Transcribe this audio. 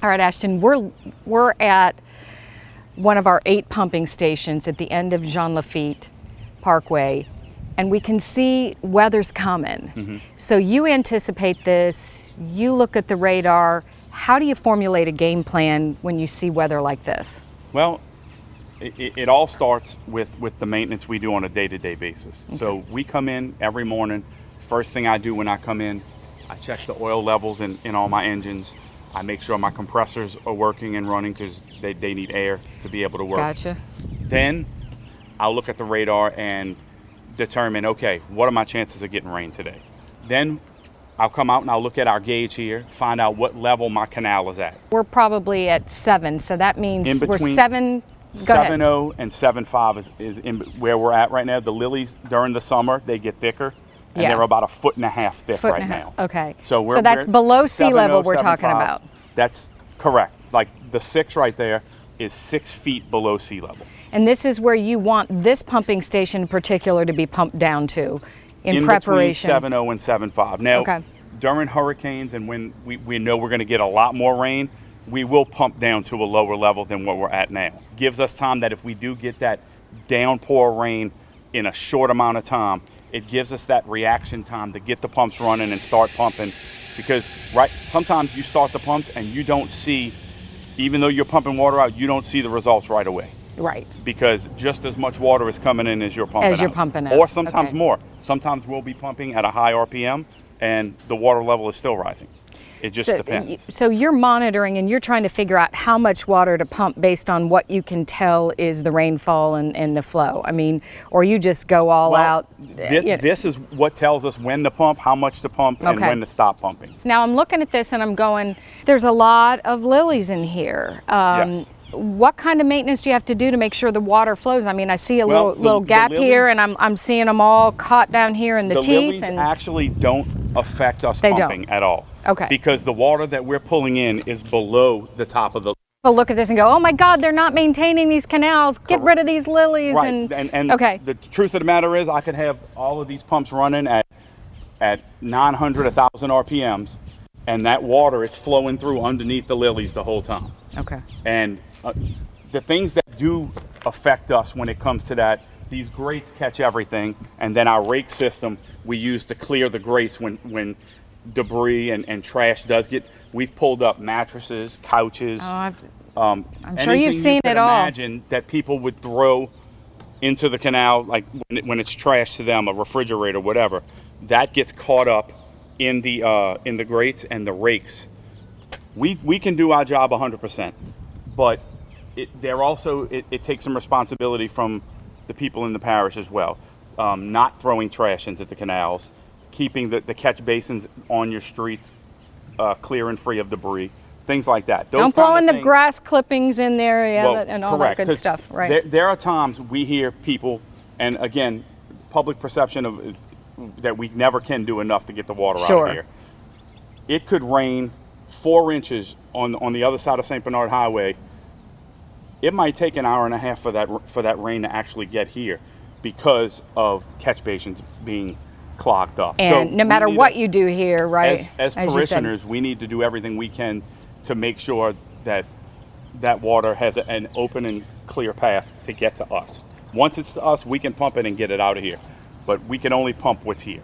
All right, Ashton, we're at one of our 8 pumping stations at the end of Jean Lafitte Parkway, and we can see weather's coming. So you anticipate this, you look at the radar. How do you formulate a game plan when you see weather like this? Well, it all starts with the maintenance we do on a day-to-day basis. Okay. So we come in every morning. First thing I do when I come in, I check the oil levels in all my engines. I make sure my compressors are working and running because they need air to be able to work. Gotcha. Then I'll look at the radar and determine, okay, what are my chances of getting rain today? Then I'll come out and I'll look at our gauge here, find out what level my canal is at. We're probably at 7, so that means in between we're 7. Go ahead. 7.0 and 7.5 is in where we're at right now. The lilies during the summer, they get thicker, and they're about 1.5 feet thick right now. Okay. So that's below sea level we're talking about. That's correct. Like the 6 right there is 6 feet below sea level. And this is where you want this pumping station in particular to be pumped down to in preparation. Between 7.0 and 7.5. Now, during hurricanes and when we know we're going to get a lot more rain, we will pump down to a lower level than what we're at now. Gives us time that if we do get that downpour rain in a short amount of time, it gives us that reaction time to get the pumps running and start pumping. Because sometimes you start the pumps and you don't see, even though you're pumping water out, you don't see the results right away. Right. Because just as much water is coming in as you're pumping out. Or sometimes more. Sometimes we'll be pumping at a high RPM and the water level is still rising. It just depends. So you're monitoring and you're trying to figure out how much water to pump based on what you can tell is the rainfall and the flow. I mean, or you just go all out. This is what tells us when to pump, how much to pump, and when to stop pumping. Now I'm looking at this and I'm going, there's a lot of lilies in here. Yes. What kind of maintenance do you have to do to make sure the water flows? I mean, I see a little gap here, and I'm seeing them all caught down here in the teeth. The lilies actually don't affect us pumping at all. Okay. Because the water that we're pulling in is below the top of the. People look at this and go, "Oh my God, they're not maintaining these canals. Get rid of these lilies." Right. And the truth of the matter is, I could have all of these pumps running at 900, 1,000 RPMs, and that water it's flowing through underneath the lilies the whole time. Okay. And the things that do affect us when it comes to that, these grates catch everything, and then our rake system we use to clear the grates when debris and trash does get. We've pulled up mattresses, couches. I'm sure you've seen it all. Imagine that people would throw into the canal, like when it's trash to them, a refrigerator, whatever. That gets caught up in the grates and the rakes. We can do our job 100%, but it takes some responsibility from the people in the parish as well. Not throwing trash into the canals, keeping the catch basins on your streets clear and free of debris, things like that. Don't blow in the grass clippings in there, and all correct, that good stuff. Right. There are times we hear people, and again, public perception of that we never can do enough to get the water out of here. It could rain 4 inches on the other side of St. Bernard Highway. It might take an hour and a half for that rain to actually get here because of catch basins being clogged up. And so no matter what you do here, right? As parishioners, we need to do everything we can to make sure that water has an open and clear path to get to us. Once it's to us, we can pump it and get it out of here. But we can only pump what's here.